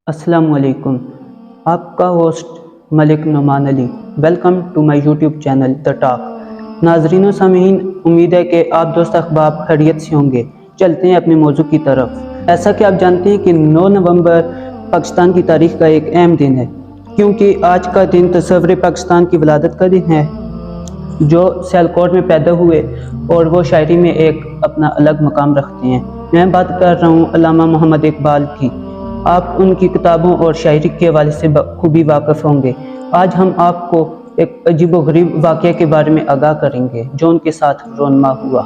अस्सलाम वालेकुम। आपका host Malik Numan Ali. Welcome to my YouTube channel the talk. नाजरीन व सामीन, उम्मीद है कि आप दोस्त अहबाब खैरियत से होंगे। चलते हैं अपने मौजू की तरफ। ऐसा कि आप जानते हैं कि 9 नवंबर पाकिस्तान की तारीख का एक अहम दिन है, क्योंकि आज का दिन तस्वुर पाकिस्तान की वलादत का दिन है, जो सियालकोट में पैदा हुए और वो शायरी में एक अपना अलग मकाम रखते हैं। मैं बात कर रहा हूँ अल्लामा मोहम्मद इकबाल की। आप उनकी किताबों और शायरी के हवाले से खूबी वाक़िफ़ होंगे। आज हम आपको एक अजीब व गरीब वाक़े के बारे में आगाह करेंगे जो उनके साथ रोनमा हुआ।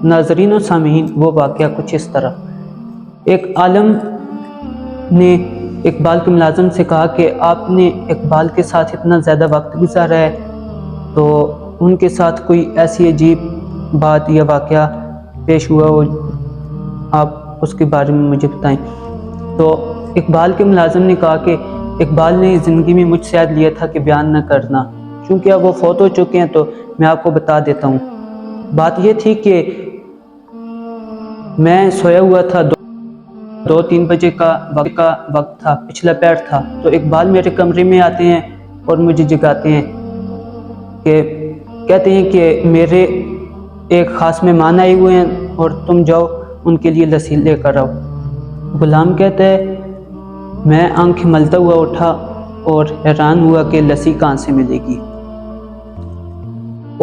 नाज़रीन व सामीन, वो वाक़या कुछ इस तरह। एक आलम ने इकबाल के मुलाज़िम से कहा कि आपने इकबाल के साथ इतना ज़्यादा वक्त गुजारा है, तो उनके साथ कोई ऐसी अजीब बात या वाक़या पेश हुआ हो, आप उसके बारे में मुझे बताएं। तो इकबाल के मुलाज़िम ने कहा कि इकबाल ने ज़िंदगी में मुझसे याद लिया था कि बयान न करना, क्योंकि अब वो फौत हो चुके हैं, तो मैं आपको बता देता हूँ। बात ये थी कि मैं सोया हुआ था, 2-3 बजे का वक्त था, पिछला पैर था। तो इकबाल मेरे कमरे में आते हैं और मुझे जगाते हैं कि कहते हैं कि मेरे एक ख़ास मेहमान आए हुए हैं और तुम जाओ उनके लिए लस्सी लेकर आओ। गुलाम कहता है, मैं आंखें मलता हुआ उठा और हैरान हुआ कि लस्सी कहाँ से मिलेगी।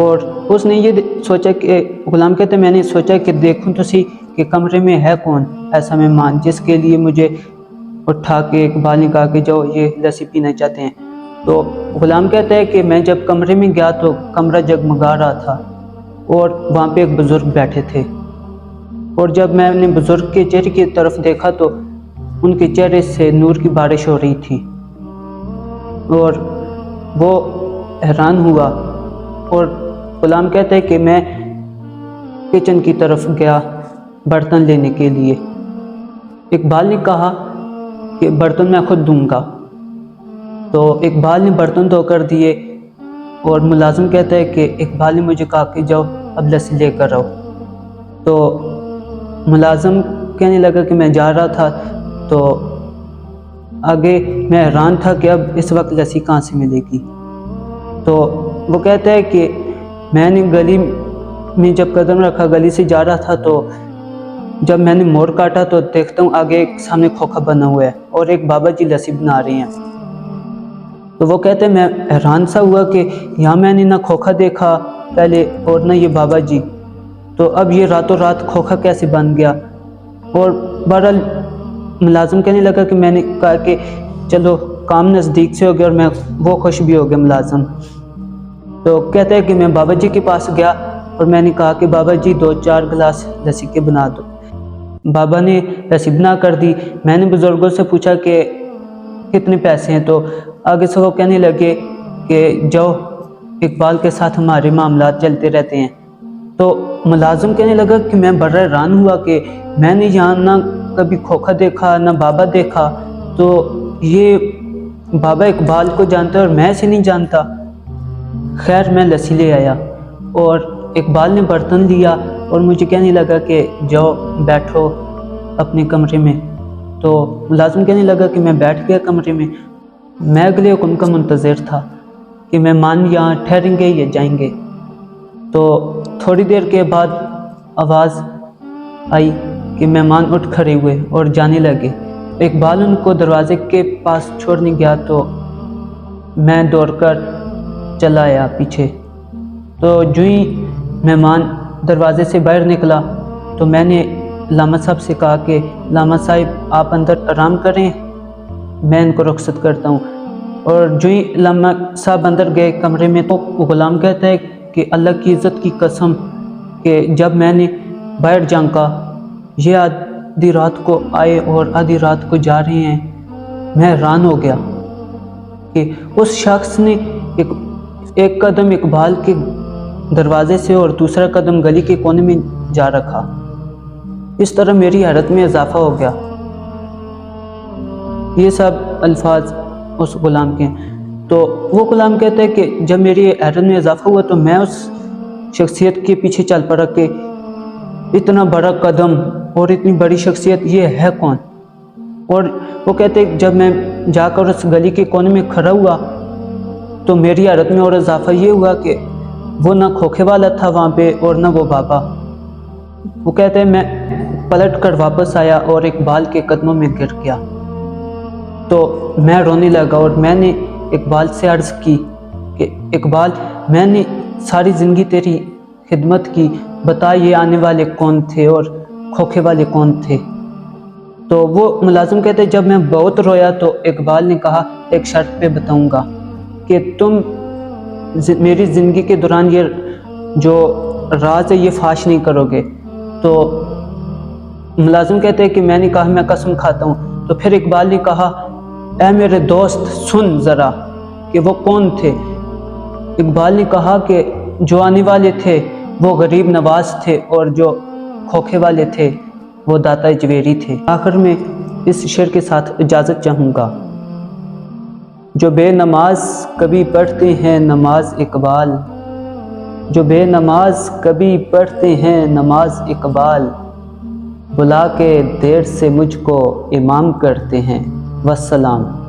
और उसने ये सोचा कि गुलाम कहते हैं, मैंने सोचा कि देखूं तो सी कि कमरे में है कौन ऐसा मेहमान जिसके लिए मुझे उठा के इकबाल ने कहा कि जाओ ये लस्सी पीना चाहते हैं। तो गुलाम कहता है कि मैं जब कमरे में गया तो कमरा जगमगा रहा था और वहाँ पे एक बुज़ुर्ग बैठे थे, और जब मैंने बुज़ुर्ग के चेहरे की तरफ देखा तो उनके चेहरे से नूर की बारिश हो रही थी, और वो हैरान हुआ। और गुलाम कहता है कि मैं किचन की तरफ गया बर्तन लेने के लिए। इकबाल ने कहा कि बर्तन मैं खुद दूंगा। तो इकबाल ने बर्तन धोकर दिए, और मुलाजिम कहता है कि इकबाल ने मुझे कहा कि जाओ अब लस्सी लेकर आओ। तो मुलाजिम कहने लगा कि मैं जा रहा था, तो आगे मैं हैरान था कि अब इस वक्त लस्सी कहाँ से मिलेगी। तो वो कहता है कि मैंने गली में जब कदम रखा, गली से जा रहा था, तो जब मैंने मोड़ काटा तो देखता हूँ आगे एक सामने खोखा बना हुआ है और एक बाबा जी लस्सी बना रहे हैं। तो वो कहते हैं, मैं हैरान सा हुआ कि यहाँ मैंने ना खोखा देखा पहले और ना ये बाबा जी, तो अब ये रातों रात खोखा कैसे बन गया। और बहरहाल मुलाजिम कहने लगा कि मैंने कहा कि चलो काम नज़दीक से हो गया और मैं वो खुश भी हो गया मुलाजिम। तो कहते हैं कि मैं बाबा जी के पास गया और मैंने कहा कि बाबा जी 2-4 गिलास लस्सी के बना दो। बाबा ने लस्सी बना कर दी। मैंने बुज़ुर्गों से पूछा कि कितने पैसे हैं, तो आगे से वो कहने लगे कि जाओ इकबाल के साथ हमारे मामलात चलते रहते हैं। तो मुलाजिम कहने लगा कि मैं बड़ा हैरान हुआ कि मैंने यहाँ ना कभी खोखा देखा ना बाबा देखा, तो ये बाबा इकबाल को जानता है और मैं इसे नहीं जानता। खैर मैं लस्सी ले आया और इकबाल ने बर्तन लिया और मुझे कहने लगा कि जाओ बैठो अपने कमरे में। तो मुलाजिम कहने लगा कि मैं बैठ गया कमरे में। मैं अगले हुक्म का मुंतज़िर था कि मेहमान यहाँ ठहरेंगे या जाएंगे। तो थोड़ी देर के बाद आवाज़ आई कि मेहमान उठ खड़े हुए और जाने लगे। इकबाल उनको दरवाजे के पास छोड़ने गया तो मैं दौड़कर चला आया पीछे। तो जो ही मेहमान दरवाजे से बाहर निकला तो मैंने लामा साहब से कहा कि लामा साहब आप अंदर आराम करें, मैं इनको रुखसत करता हूँ। और जो ही लामा साहब अंदर गए कमरे में, तो गुलाम कहता है कि अल्लाह की इज़्ज़त की कसम कि जब मैंने बाहर झांका, ये आधी रात को आए और आधी रात को जा रहे हैं। मैं हैरान हो गया कि उस शख्स ने एक कदम इकबाल के दरवाजे से और दूसरा कदम गली के कोने में जा रखा। इस तरह मेरी हैरत में इजाफा हो गया। ये सब अल्फाज उस गुलाम के हैं। तो वो गुलाम कहता है कि जब मेरी हैरत में इजाफा हुआ तो मैं उस शख्सियत के पीछे चल पड़ा कि इतना बड़ा कदम और इतनी बड़ी शख्सियत ये है कौन। और وہ کہتے جب میں جا کر اس گلی کے کونے میں کھڑا ہوا تو میری حیرت میں اور اضافہ یہ ہوا کہ وہ نہ کھوکھے والا تھا وہاں پہ اور نہ وہ بابا۔ وہ کہتے ہیں میں پلٹ کر واپس آیا اور اقبال کے قدموں میں گر گیا، تو میں رونے لگا اور میں نے اقبال سے عرض کی کہ اقبال، میں نے ساری زندگی تیری خدمت کی، بتا یہ آنے والے کون تھے اور کھوکھے والے کون تھے؟ تو وہ ملازم کہتے جب میں بہت رویا تو اقبال نے کہا ایک شرط پہ بتاؤں گا کہ تم میری زندگی کے دوران یہ جو راز ہے یہ فاش نہیں کرو گے۔ تو ملازم کہتے ہیں کہ میں نے کہا میں قسم کھاتا ہوں۔ تو پھر اقبال نے کہا اے میرے دوست سن ذرا کہ وہ کون تھے۔ اقبال نے کہا کہ جو آنے والے تھے وہ غریب نواز تھے اور جو کھوکھے والے تھے وہ داتا جویری تھے۔ آخر میں اس شعر کے ساتھ اجازت چاہوں گا۔ جو بے نماز کبھی پڑھتے ہیں نماز اقبال، جو بے نماز کبھی پڑھتے ہیں نماز اقبال، بلا کے دیر سے مجھ کو امام کرتے ہیں، والسلام۔